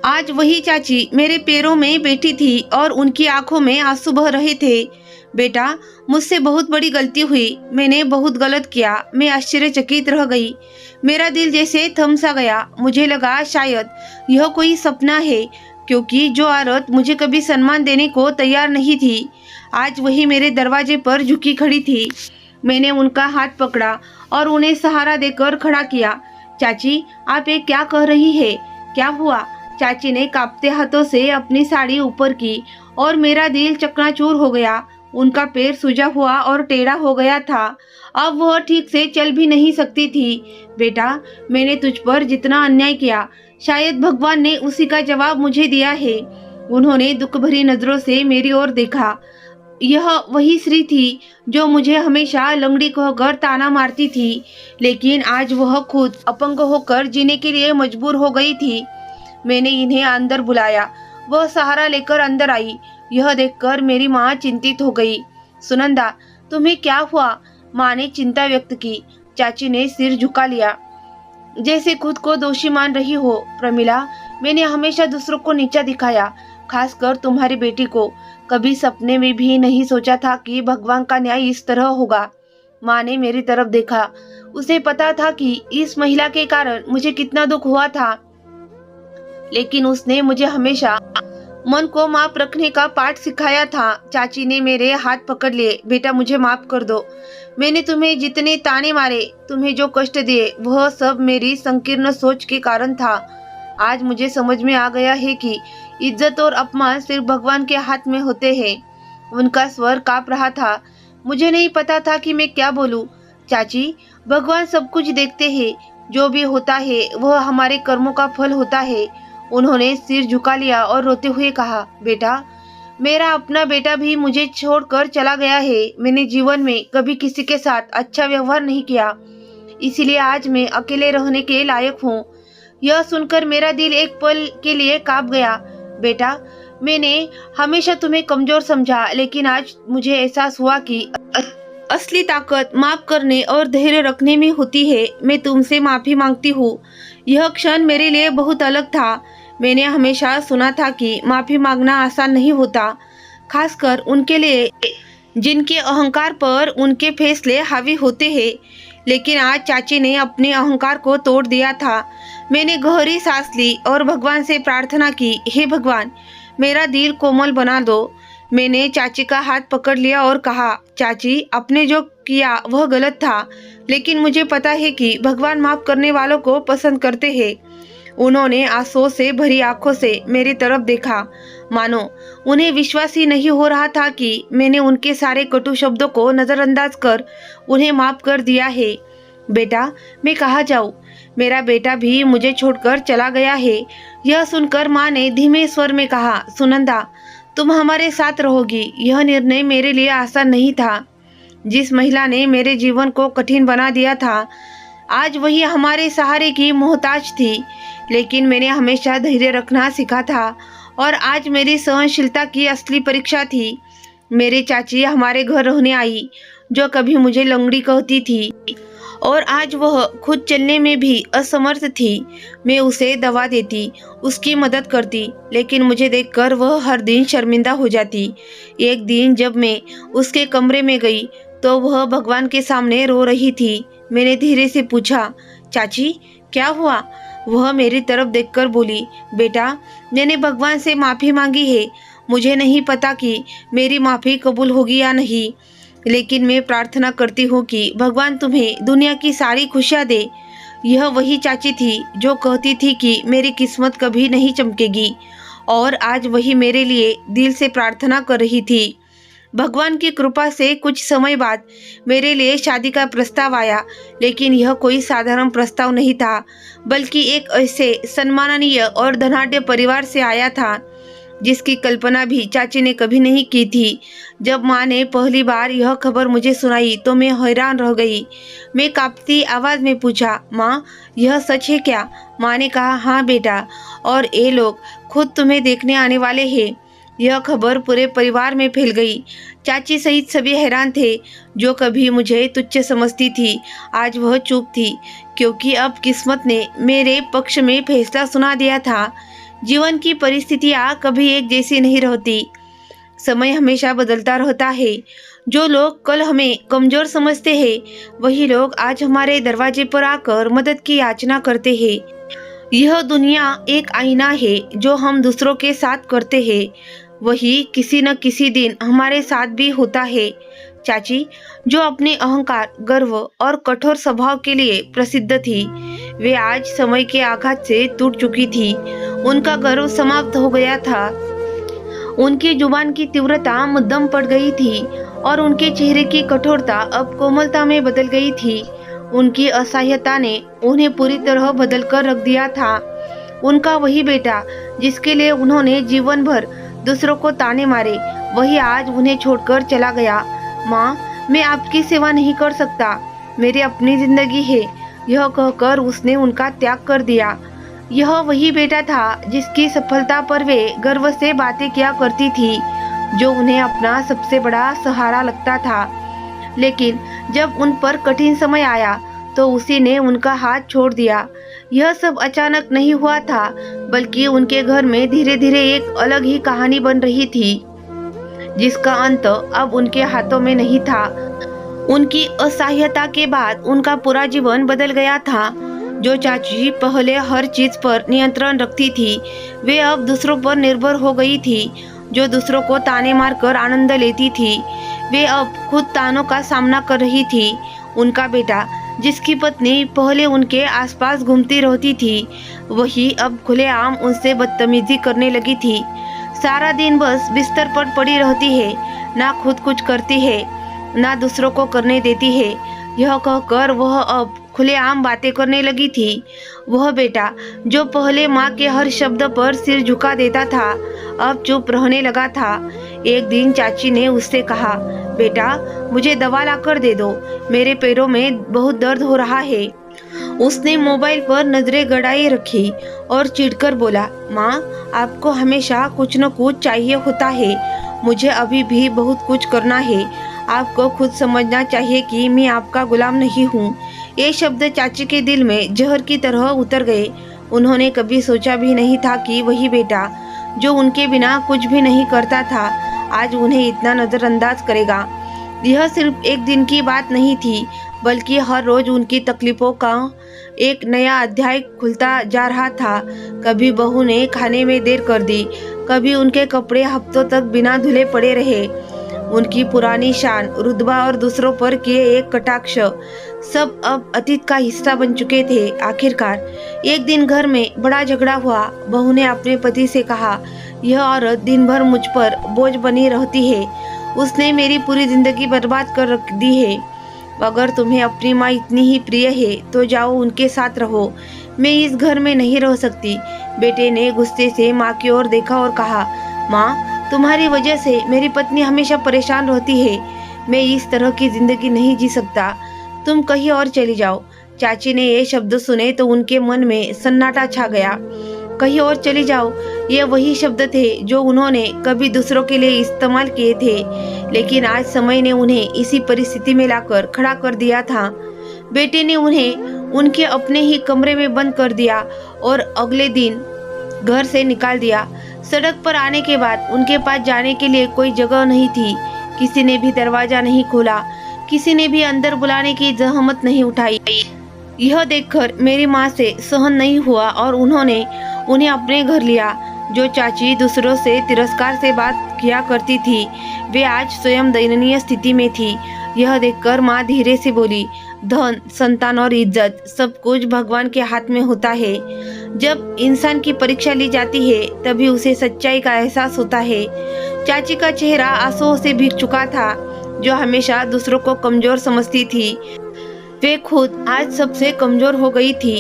आज वही चाची मेरे पैरों में बैठी थी और उनकी आंखों में आंसू बह रहे थे। बेटा, मुझसे बहुत बड़ी गलती हुई। मैंने बहुत गलत किया। मैं आश्चर्यचकित रह गई। मेरा दिल जैसे थम सा गया। मुझे लगा शायद यह कोई सपना है, क्योंकि जो औरत मुझे कभी सम्मान देने को तैयार नहीं थी, आज वही मेरे दरवाजे पर झुकी खड़ी थी। मैंने उनका हाथ पकड़ा और उन्हें सहारा देकर खड़ा किया। चाची, आप ये क्या कह रही है? क्या हुआ? चाची ने कांपते हाथों से अपनी साड़ी ऊपर की और मेरा दिल चकनाचूर हो गया। उनका पैर सूजा हुआ और टेढ़ा हो गया था। अब वह ठीक से चल भी नहीं सकती थी। बेटा, मैंने तुझ पर जितना अन्याय किया, शायद भगवान ने उसी का जवाब मुझे दिया है। उन्होंने दुख भरी नजरों से मेरी ओर देखा। यह वही स्त्री थी जो मुझे हमेशा लंगड़ी कहकर ताना मारती थी, लेकिन आज वह खुद अपंग होकर जीने के लिए मजबूर हो गई थी। मैंने इन्हें अंदर बुलाया। वह सहारा लेकर अंदर आई। यह देखकर मेरी माँ चिंतित हो गई। सुनंदा, तुम्हें क्या हुआ? माँ ने चिंता व्यक्त की। चाची ने सिर झुका लिया, जैसे खुद को दोषी मान रही हो। प्रमिला, मैंने हमेशा दूसरों को नीचा दिखाया, खासकर तुम्हारी बेटी को। कभी सपने में भी नहीं सोचा था कि भगवान का न्याय इस तरह होगा। माँ ने मेरी तरफ देखा। उसे पता था कि इस महिला के कारण मुझे कितना दुख हुआ था, लेकिन उसने मुझे हमेशा मन को माफ रखने का पाठ सिखाया था। चाची ने मेरे हाथ पकड़ लिए। बेटा, मुझे माफ कर दो। मैंने तुम्हें जितने ताने मारे, तुम्हें जो कष्ट दिए, वह सब मेरी संकीर्ण सोच के कारण था। आज मुझे समझ में आ गया है कि इज्जत और अपमान सिर्फ भगवान के हाथ में होते हैं। उनका स्वर कांप रहा था। मुझे नहीं पता था कि मैं क्या बोलूं। चाची, भगवान सब कुछ देखते हैं। जो भी होता है वह हमारे कर्मों का फल होता है। उन्होंने सिर झुका लिया और रोते हुए कहा, बेटा, मेरा अपना बेटा भी मुझे छोड़कर चला गया है। मैंने जीवन में कभी किसी के साथ अच्छा व्यवहार नहीं किया, इसीलिए आज मैं अकेले रहने के लायक हूँ। यह सुनकर मेरा दिल एक पल के लिए कांप गया। बेटा, मैंने हमेशा तुम्हें कमजोर समझा, लेकिन आज मुझे एहसास हुआ कि असली ताकत माफ करने और धैर्य रखने में होती है। मैं तुमसे माफी मांगती हूँ। यह क्षण मेरे लिए बहुत अलग था। मैंने हमेशा सुना था कि माफी मांगना आसान नहीं होता, खासकर उनके लिए जिनके अहंकार पर उनके फैसले हावी होते हैं। लेकिन आज चाची ने अपने अहंकार को तोड़ दिया था। मैंने गहरी सांस ली और भगवान से प्रार्थना की, हे भगवान, मेरा दिल कोमल बना दो। मैंने चाची का हाथ पकड़ लिया और कहा, चाची, आपने जो किया वह गलत था, लेकिन मुझे पता है कि भगवान माफ करने वालों को पसंद करते हैं। उन्होंने आंसुओं से भरी आंखों से मेरी तरफ देखा, मानो उन्हें विश्वास ही नहीं हो रहा था कि मैंने उनके सारे कटु शब्दों को नजरअंदाज कर उन्हें माफ कर दिया है। बेटा, मैं कहाँ जाऊँ? मेरा बेटा भी मुझे छोड़कर चला गया है। यह सुनकर माँ ने धीमे स्वर में कहा, सुनंदा, तुम हमारे साथ रहोगी। यह निर्णय मेरे लिए आसान नहीं था। जिस महिला ने मेरे जीवन को कठिन बना दिया था, आज वही हमारे सहारे की मोहताज थी। लेकिन मैंने हमेशा धैर्य रखना सीखा था और आज मेरी सहनशीलता की असली परीक्षा थी। मेरी चाची हमारे घर रहने आई, जो कभी मुझे लंगड़ी कहती थी, और आज वह खुद चलने में भी असमर्थ थी। मैं उसे दवा देती, उसकी मदद करती, लेकिन मुझे देखकर वह हर दिन शर्मिंदा हो जाती। एक दिन जब मैं उसके कमरे में गई तो वह भगवान के सामने रो रही थी। मैंने धीरे से पूछा, चाची, क्या हुआ? वह मेरी तरफ देखकर बोली, बेटा, मैंने भगवान से माफ़ी मांगी है। मुझे नहीं पता कि मेरी माफ़ी कबूल होगी या नहीं, लेकिन मैं प्रार्थना करती हूँ कि भगवान तुम्हें दुनिया की सारी खुशियाँ दे। यह वही चाची थी जो कहती थी कि मेरी किस्मत कभी नहीं चमकेगी, और आज वही मेरे लिए दिल से प्रार्थना कर रही थी। भगवान की कृपा से कुछ समय बाद मेरे लिए शादी का प्रस्ताव आया, लेकिन यह कोई साधारण प्रस्ताव नहीं था, बल्कि एक ऐसे सम्माननीय और धनाढ्य परिवार से आया था जिसकी कल्पना भी चाची ने कभी नहीं की थी। जब माँ ने पहली बार यह खबर मुझे सुनाई तो मैं हैरान रह गई। मैं कांपती आवाज़ में पूछा, माँ, यह सच है क्या? माँ ने कहा, हाँ बेटा, और ये लोग खुद तुम्हें देखने आने वाले हैं। यह खबर पूरे परिवार में फैल गई। चाची सहित सभी हैरान थे। जो कभी मुझे तुच्छ समझती थी, आज वह चुप थी, क्योंकि अब किस्मत ने मेरे पक्ष में फैसला सुना दिया था। जीवन की परिस्थितियाँ कभी एक जैसी नहीं रहती। समय हमेशा बदलता रहता है। जो लोग कल हमें कमज़ोर समझते हैं, वही लोग आज हमारे दरवाजे पर आकर मदद की याचना करते हैं। यह दुनिया एक आईना है, जो हम दूसरों के साथ करते हैं वही किसी न किसी दिन हमारे साथ भी होता है। चाची, जो अपने अहंकार, गर्व और कठोर स्वभाव के लिए प्रसिद्ध थी, वे आज समय के आघात से टूट चुकी थी। उनका गर्व समाप्त हो गया था, उनकी जुबान की तीव्रता मध्यम पड़ गई थी और उनके चेहरे की कठोरता अब कोमलता में बदल गई थी। उनकी असहायता ने उन्हें पूरी तरह बदल कर रख दिया था। उनका वही बेटा जिसके लिए उन्होंने जीवन भर दूसरों को ताने मारे, वही आज उन्हें छोड़कर चला गया। माँ, मैं आपकी सेवा नहीं कर सकता, मेरी अपनी जिंदगी है, यह कहकर उसने उनका त्याग कर दिया। यह वही बेटा था जिसकी सफलता पर वे गर्व से बातें किया करती थी, जो उन्हें अपना सबसे बड़ा सहारा लगता था। लेकिन जब उन पर कठिन समय आया तो उसी ने उनका हाथ छोड़ दिया। यह सब अचानक नहीं हुआ था, बल्कि उनके घर में धीरे धीरे एक अलग ही कहानी बन रही थी, जिसका अंत अब उनके हाथों में नहीं था। उनकी असहायता के बाद उनका पूरा जीवन बदल गया था। जो चाची पहले हर चीज पर नियंत्रण रखती थी, वे अब दूसरों पर निर्भर हो गई थी। जो दूसरों को ताने मारकर आनंद लेती थी, वे अब खुद तानों का सामना कर रही थी। उनका बेटा, जिसकी पत्नी पहले उनके आसपास घूमती रहती थी, वही अब खुलेआम उनसे बदतमीजी करने लगी थी। सारा दिन बस बिस्तर पर पड़ी रहती है, ना खुद कुछ करती है, ना दूसरों को करने देती है। यह कहकर वह अब खुलेआम बातें करने लगी थी। वह बेटा जो पहले माँ के हर शब्द पर सिर झुका देता था, अब चुप रहने लगा था। एक दिन चाची ने उससे कहा, बेटा, मुझे दवा लाकर दे दो, मेरे पैरों में बहुत दर्द हो रहा है। उसने मोबाइल पर नजरें गड़ाए रखी और चिढ़कर बोला, माँ, आपको हमेशा कुछ न कुछ चाहिए होता है, मुझे अभी भी बहुत कुछ करना है। आपको खुद समझना चाहिए कि मैं आपका गुलाम नहीं हूँ। ये शब्द चाची के दिल में जहर की तरह उतर गए। उन्होंने कभी सोचा भी नहीं था कि वही बेटा जो उनके बिना कुछ भी नहीं करता था, आज उन्हें इतना नजरअंदाज करेगा। यह सिर्फ एक दिन की बात नहीं थी, बल्कि हर रोज उनकी तकलीफों का एक नया अध्याय खुलता जा रहा था। कभी बहू ने खाने में देर कर दी, कभी उनके कपड़े हफ्तों तक बिना धुले पड़े रहे। उनकी पुरानी शान, रुतबा और दूसरों पर किए एक कटाक्ष सब अब अतीत का हिस्सा बन चुके थे। आखिरकार एक दिन घर में बड़ा झगड़ा हुआ। बहू ने अपने पति से कहा, यह औरत दिन भर मुझ पर बोझ बनी रहती है, उसने मेरी पूरी जिंदगी बर्बाद कर रख दी है। अगर तुम्हें अपनी माँ इतनी ही प्रिय है तो जाओ उनके साथ रहो, मैं इस घर में नहीं रह सकती। बेटे ने गुस्से से माँ की ओर देखा और कहा, माँ, तुम्हारी वजह से मेरी पत्नी हमेशा परेशान रहती है, मैं इस तरह की जिंदगी नहीं जी सकता, तुम कहीं और चली जाओ। चाची ने ये शब्द सुने तो उनके मन में सन्नाटा छा गया। कहीं और चली जाओ, ये वही शब्द थे जो उन्होंने कभी दूसरों के लिए इस्तेमाल किए थे, लेकिन आज समय ने उन्हें इसी परिस्थिति में लाकर खड़ा कर दिया था। बेटे ने उन्हें उनके अपने ही कमरे में बंद कर दिया और अगले दिन घर से निकाल दिया। सड़क पर आने के बाद उनके पास जाने के लिए कोई जगह नहीं थी। किसी ने भी दरवाजा नहीं खोला, किसी ने भी अंदर बुलाने की जहमत नहीं उठाई। यह देखकर मेरी माँ से सहन नहीं हुआ और उन्होंने उन्हें अपने घर लिया। जो चाची दूसरों से तिरस्कार से बात किया करती थी, वे आज स्वयं दयनीय स्थिति में थी। यह देखकर माँ धीरे से बोली, धन, संतान और इज्जत सब कुछ भगवान के हाथ में होता है। जब इंसान की परीक्षा ली जाती है तभी उसे सच्चाई का एहसास होता है। चाची का चेहरा आंसुओं से भीग चुका था। जो हमेशा दूसरों को कमजोर समझती थी, वे खुद आज सबसे कमजोर हो गई थी।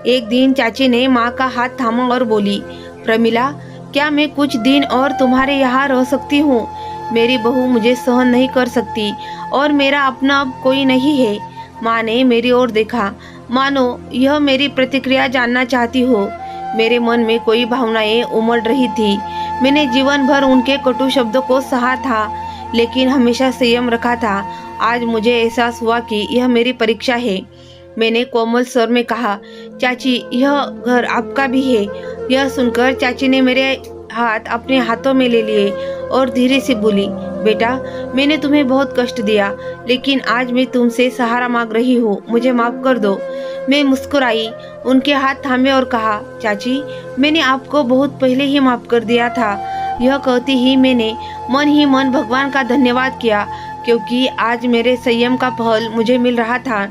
एक दिन चाची ने माँ का हाथ थामा और बोली, प्रमिला, क्या मैं कुछ दिन और तुम्हारे यहाँ रह सकती हूँ? मेरी बहू मुझे सहन नहीं कर सकती और मेरा अपना अब कोई नहीं है। माँ ने मेरी ओर देखा, मानो यह मेरी प्रतिक्रिया जानना चाहती हो। मेरे मन में कोई भावनाएं उमड़ रही थी। मैंने जीवन भर उनके कटु शब्दों को सहा था, लेकिन हमेशा संयम रखा था। आज मुझे एहसास हुआ कि यह मेरी परीक्षा है। मैंने कोमल स्वर में कहा, चाची, यह घर आपका भी है। यह सुनकर चाची ने मेरे हाथ अपने हाथों में ले लिए और धीरे से बोली, बेटा, मैंने तुम्हें बहुत कष्ट दिया, लेकिन आज मैं तुमसे सहारा मांग रही हूँ, मुझे माफ कर दो। मैं मुस्कुराई, उनके हाथ थामे और कहा, चाची, मैंने आपको बहुत पहले ही माफ कर दिया था। यह कहती ही मैंने मन ही मन भगवान का धन्यवाद किया, क्योंकि आज मेरे संयम का फल मुझे मिल रहा था।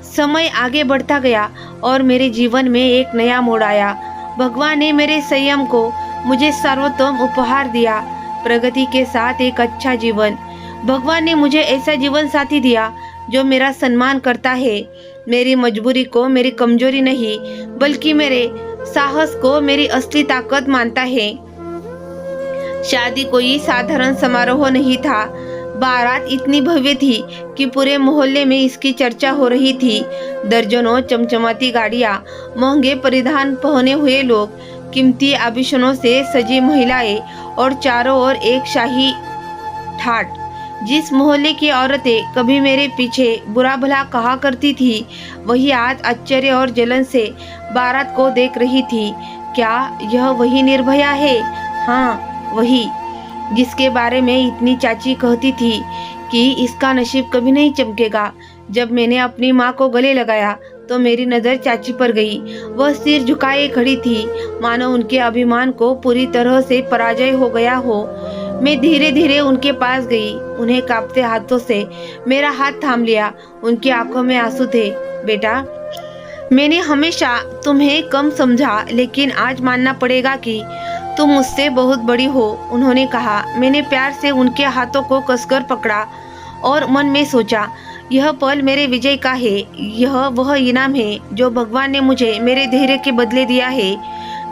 समय आगे बढ़ता गया और मेरे जीवन में एक नया मोड़ आया। भगवान ने मेरे संयम को मुझे सर्वोत्तम उपहार दिया, प्रगति के साथ एक अच्छा जीवन। भगवान ने मुझे ऐसा जीवन साथी दिया जो मेरा सम्मान करता है, मेरी मजबूरी को मेरी कमजोरी नहीं बल्कि मेरे साहस को मेरी असली ताकत मानता है। शादी कोई साधारण समारोह नहीं था। बारात इतनी भव्य थी कि पूरे मोहल्ले में इसकी चर्चा हो रही थी। दर्जनों चमचमाती गाड़ियां, महंगे परिधान पहने हुए लोग, कीमती आभूषणों से सजी महिलाएं और चारों ओर एक शाही ठाट। जिस मोहल्ले की औरतें कभी मेरे पीछे बुरा भला कहा करती थी, वही आज आश्चर्य और जलन से बारात को देख रही थी। क्या यह वही निर्भया है? हाँ, वही जिसके बारे में इतनी चाची कहती थी कि इसका नसीब कभी नहीं चमकेगा। जब मैंने अपनी माँ को गले लगाया तो मेरी नज़र चाची पर गई। वह सिर झुकाए खड़ी थी, मानो उनके अभिमान को पूरी तरह से पराजय हो गया हो। मैं धीरे धीरे उनके पास गई, उन्हें कांपते हाथों से मेरा हाथ थाम लिया। उनकी आंखों में आंसू थे। बेटा, मैंने हमेशा तुम्हें कम समझा, लेकिन आज मानना पड़ेगा कि तुम मुझसे बहुत बड़ी हो, उन्होंने कहा। मैंने प्यार से उनके हाथों को कसकर पकड़ा और मन में सोचा, यह पल मेरे विजय का है। यह वह इनाम है जो भगवान ने मुझे मेरे धैर्य के बदले दिया है।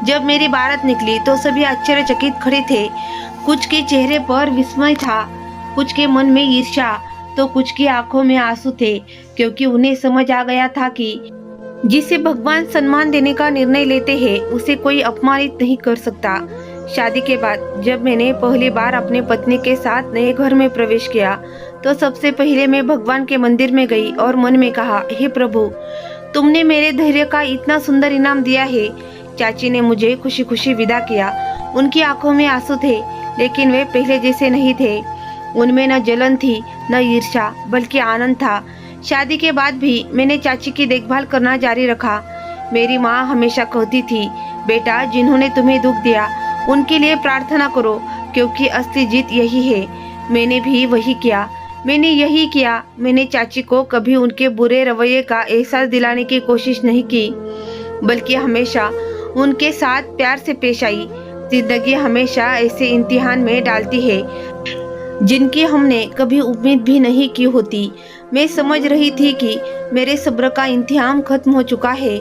जब मेरी बारात निकली तो सभी आश्चर्यचकित खड़े थे। कुछ के चेहरे पर विस्मय था, कुछ के मन में ईर्ष्या, तो कुछ की आंखों में आंसू थे, क्योंकि उन्हें समझ आ गया था कि जिसे भगवान सम्मान देने का निर्णय लेते हैं, उसे कोई अपमानित नहीं कर सकता। शादी के बाद जब मैंने पहली बार अपने पत्नी के साथ नए घर में प्रवेश किया, तो सबसे पहले मैं भगवान के मंदिर में गई और मन में कहा, हे प्रभु, तुमने मेरे धैर्य का इतना सुंदर इनाम दिया है। चाची ने मुझे खुशी खुशी विदा किया। उनकी आंखों में आंसू थे, लेकिन वे पहले जैसे नहीं थे। उनमें न जलन थी, न ईर्ष्या, बल्कि आनंद था। शादी के बाद भी मैंने चाची की देखभाल करना जारी रखा। मेरी माँ हमेशा कहती थी, बेटा, जिन्होंने तुम्हें दुख दिया उनके लिए प्रार्थना करो, क्योंकि असली जीत यही है। मैंने भी वही किया। मैंने चाची को कभी उनके बुरे रवैये का एहसास दिलाने की कोशिश नहीं की, बल्कि हमेशा उनके साथ प्यार से पेश आई। जिंदगी हमेशा ऐसे इम्तिहान में डालती है जिनकी हमने कभी उम्मीद भी नहीं की होती। मैं समझ रही थी कि मेरे सब्र का इम्तिहान खत्म हो चुका है,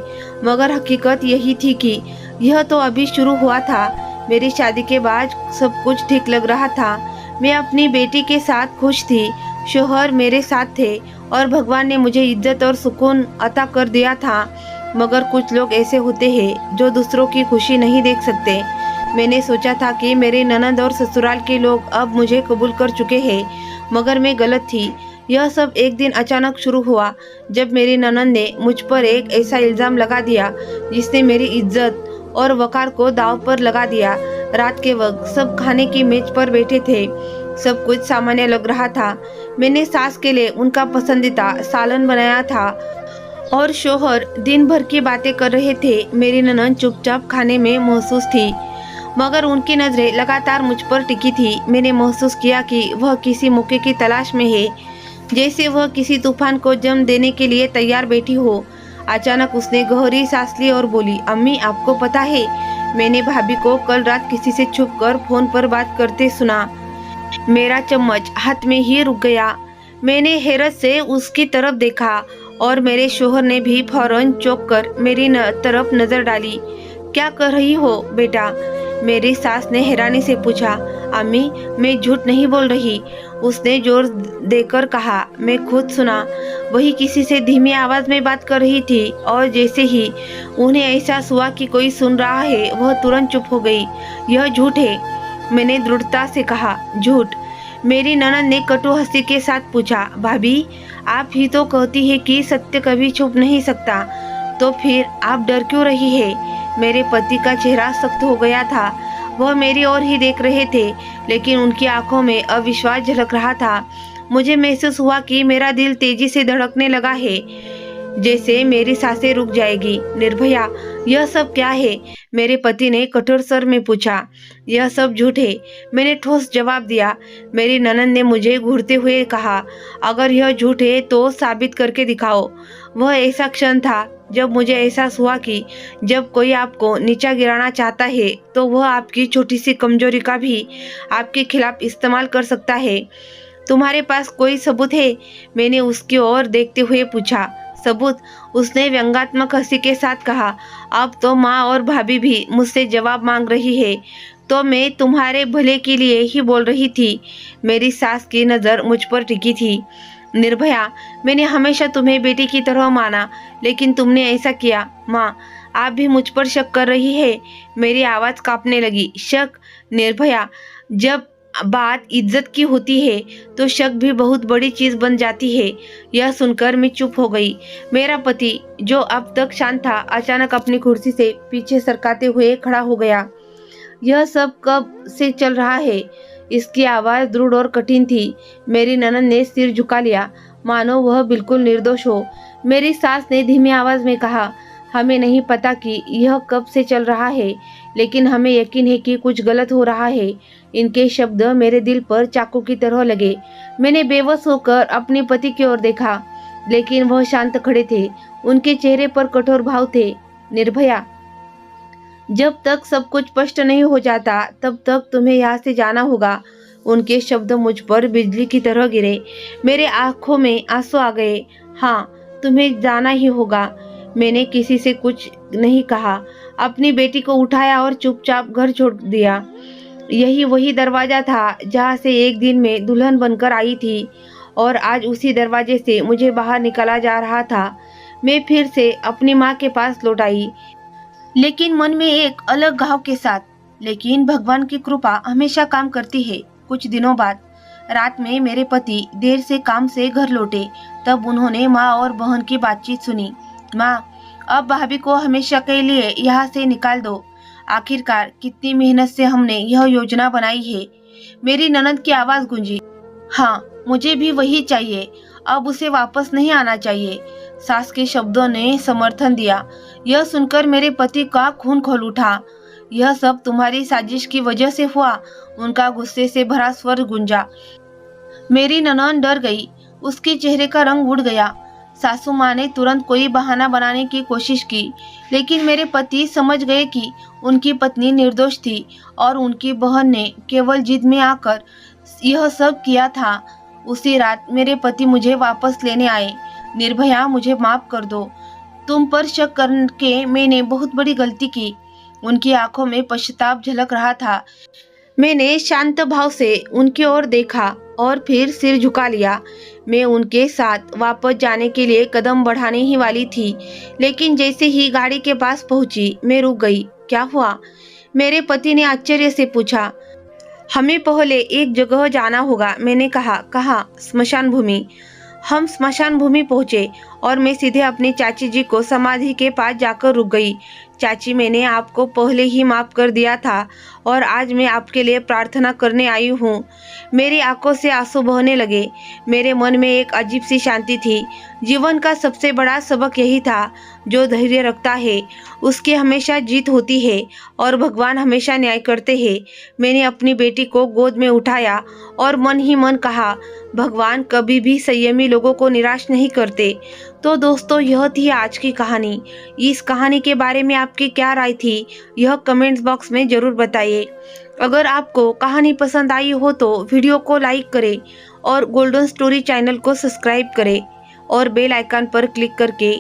मगर हकीकत यही थी कि यह तो अभी शुरू हुआ था। मेरी शादी के बाद सब कुछ ठीक लग रहा था। मैं अपनी बेटी के साथ खुश थी, शौहर मेरे साथ थे और भगवान ने मुझे इज्जत और सुकून अता कर दिया था। मगर कुछ लोग ऐसे होते हैं जो दूसरों की खुशी नहीं देख सकते। मैंने सोचा था कि मेरे ननद और ससुराल के लोग अब मुझे कबूल कर चुके हैं, मगर मैं गलत थी। यह सब एक दिन अचानक शुरू हुआ, जब मेरी ननद ने मुझ पर एक ऐसा इल्ज़ाम लगा दिया जिसने मेरी इज्जत और वकार को दांव पर लगा दिया। रात के वक्त सब खाने की मेज पर बैठे थे, सब कुछ सामान्य लग रहा था। मैंने सास के लिए उनका पसंदीदा सालन बनाया था और शौहर दिन भर की बातें कर रहे थे। मेरी ननद चुपचाप खाने में महसूस थी, मगर उनकी नज़रें लगातार मुझ पर टिकी थी। मैंने महसूस किया कि वह किसी मौके की तलाश में है, जैसे वह किसी तूफान को जन्म देने के लिए तैयार बैठी हो। अचानक उसने गहरी सांस ली और बोली, अम्मी, आपको पता है, मैंने भाभी को कल रात किसी से छुपकर फोन पर बात करते सुना। मेरा चम्मच हाथ में ही रुक गया। मैंने हैरत से उसकी तरफ देखा और मेरे शौहर ने भी फौरन चौंक कर मेरी तरफ नजर डाली। क्या कर रही हो बेटा? मेरी सास ने हैरानी से पूछा। अम्मी, मैं झूठ नहीं बोल रही, उसने जोर देकर कहा। मैं खुद सुना। वही किसी से धीमी आवाज में बात कर रही थी और जैसे ही उन्हें एहसास हुआ कि कोई सुन रहा है, वह तुरंत चुप हो गई। यह झूठ है, मैंने दृढ़ता से कहा। झूठ? मेरी ननद ने कटु हंसी के साथ पूछा। भाभी, आप ही तो कहती है कि सत्य कभी छुप नहीं सकता, तो फिर आप डर क्यों रही है? मेरे पति का चेहरा सख्त हो गया था। वह मेरी ओर ही देख रहे थे, लेकिन उनकी आंखों में अविश्वास झलक रहा था। मुझे महसूस हुआ कि मेरा दिल तेजी से धड़कने लगा है। जैसे मेरी सांसें रुक जाएगी। निर्भया, यह सब क्या है? मेरे पति ने कठोर स्वर में पूछा। यह सब झूठ है, मैंने ठोस जवाब दिया। मेरी ननद ने मुझे घूरते हुए कहा, अगर यह झूठ है तो साबित करके दिखाओ। वह ऐसा क्षण था जब मुझे एहसास हुआ कि जब कोई आपको नीचा गिराना चाहता है तो वह आपकी छोटी सी कमजोरी का भी आपके खिलाफ इस्तेमाल कर सकता है। तुम्हारे पास कोई सबूत है? मैंने उसकी ओर देखते हुए पूछा। सबूत? उसने व्यंग्यात्मक हंसी के साथ कहा। अब तो माँ और भाभी भी मुझसे जवाब मांग रही है, तो मैं तुम्हारे भले के लिए ही बोल रही थी। मेरी सास की नज़र मुझ पर टिकी थी। निर्भया, मैंने हमेशा तुम्हें बेटी की तरह माना, लेकिन तुमने ऐसा किया। माँ, आप भी मुझ पर शक कर रही है? मेरी आवाज़ कांपने लगी। शक? निर्भया, जब बात इज्जत की होती है तो शक भी बहुत बड़ी चीज बन जाती है। यह सुनकर मैं चुप हो गई। मेरा पति, जो अब तक शांत था, अचानक अपनी कुर्सी से पीछे सरकाते हुए खड़ा हो गया। यह सब कब से चल रहा है? इसकी आवाज दृढ़ और कठिन थी। मेरी ननद ने सिर झुका लिया, मानो वह बिल्कुल निर्दोष हो। मेरी सास ने धीमी आवाज में कहा, हमें नहीं पता कि यह कब से चल रहा है, लेकिन हमें यकीन है कि कुछ गलत हो रहा है। इनके शब्द मेरे दिल पर चाकू की तरह लगे। मैंने बेबस होकर अपने पति की ओर देखा, लेकिन वह शांत खड़े थे। उनके चेहरे पर कठोर भाव थे। निर्भया, जब तक सब कुछ स्पष्ट नहीं हो जाता तब तक तुम्हें यहाँ से जाना होगा। उनके शब्द मुझ पर बिजली की तरह गिरे। मेरे आंखों में आंसू आ गए। हाँ, तुम्हें जाना ही होगा। मैंने किसी से कुछ नहीं कहा, अपनी बेटी को उठाया और चुपचाप घर छोड़ दिया। यही वही दरवाजा था जहाँ से एक दिन मैं दुल्हन बनकर आई थी, और आज उसी दरवाजे से मुझे बाहर निकाला जा रहा था। मैं फिर से अपनी माँ के पास लौट आई, लेकिन मन में एक अलग घाव के साथ। लेकिन भगवान की कृपा हमेशा काम करती है। कुछ दिनों बाद रात में मेरे पति देर से काम से घर लौटे। तब उन्होंने माँ और बहन की बातचीत सुनी। माँ, अब भाभी को हमेशा के लिए यहाँ से निकाल दो। आखिरकार कितनी मेहनत से हमने यह योजना बनाई है। मेरी ननद की आवाज गूंजी। हाँ, मुझे भी वही चाहिए। अब उसे वापस नहीं आना चाहिए। सास के शब्दों ने समर्थन दिया। यह सुनकर मेरे पति का खून खौल उठा। यह सब तुम्हारी साजिश की वजह से हुआ। उनका गुस्से से भरा स्वर गूंजा। मेरी ननद डर गई। उसके चेहरे का रंग उड़ गया। सासू माँ ने तुरंत कोई बहाना बनाने की कोशिश की, लेकिन मेरे पति समझ गए कि उनकी पत्नी निर्दोष थी और उनकी बहन ने केवल जिद में आकर यह सब किया था। उसी रात मेरे पति मुझे वापस लेने आए। निर्भया, मुझे माफ कर दो। तुम पर शक करके मैंने बहुत बड़ी गलती की। उनकी आंखों में पश्चाताप झलक रहा था। मैंने शांत भाव से उनकी ओर देखा और फिर सिर झुका लिया। मैं उनके साथ वापस जाने के लिए कदम बढ़ाने ही वाली थी, लेकिन जैसे ही गाड़ी के पास पहुंची, मैं रुक गई। क्या हुआ? मेरे पति ने आश्चर्य से पूछा। हमें पहले एक जगह जाना होगा, मैंने कहा। कहाँ? स्मशान भूमि। हम स्मशान भूमि पहुंचे और मैं सीधे अपनी चाची जी को समाधि के पास जाकर रुक गई। चाची, मैंने आपको पहले ही माफ कर दिया था और आज मैं आपके लिए प्रार्थना करने आई हूँ। मेरी आंखों से आंसू बहने लगे। मेरे मन में एक अजीब सी शांति थी। जीवन का सबसे बड़ा सबक यही था, जो धैर्य रखता है उसकी हमेशा जीत होती है और भगवान हमेशा न्याय करते हैं। मैंने अपनी बेटी को गोद में उठाया और मन ही मन कहा, भगवान कभी भी संयमी लोगों को निराश नहीं करते। तो दोस्तों, यह थी आज की कहानी। इस कहानी के बारे में आपकी क्या राय थी, यह कमेंट्स बॉक्स में ज़रूर बताइए। अगर आपको कहानी पसंद आई हो तो वीडियो को लाइक करें और गोल्डन स्टोरी चैनल को सब्सक्राइब करें और बेल आइकन पर क्लिक करके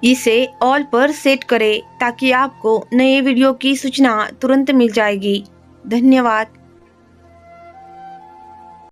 इसे ऑल पर सेट करें, ताकि आपको नए वीडियो की सूचना तुरंत मिल जाएगी। धन्यवाद।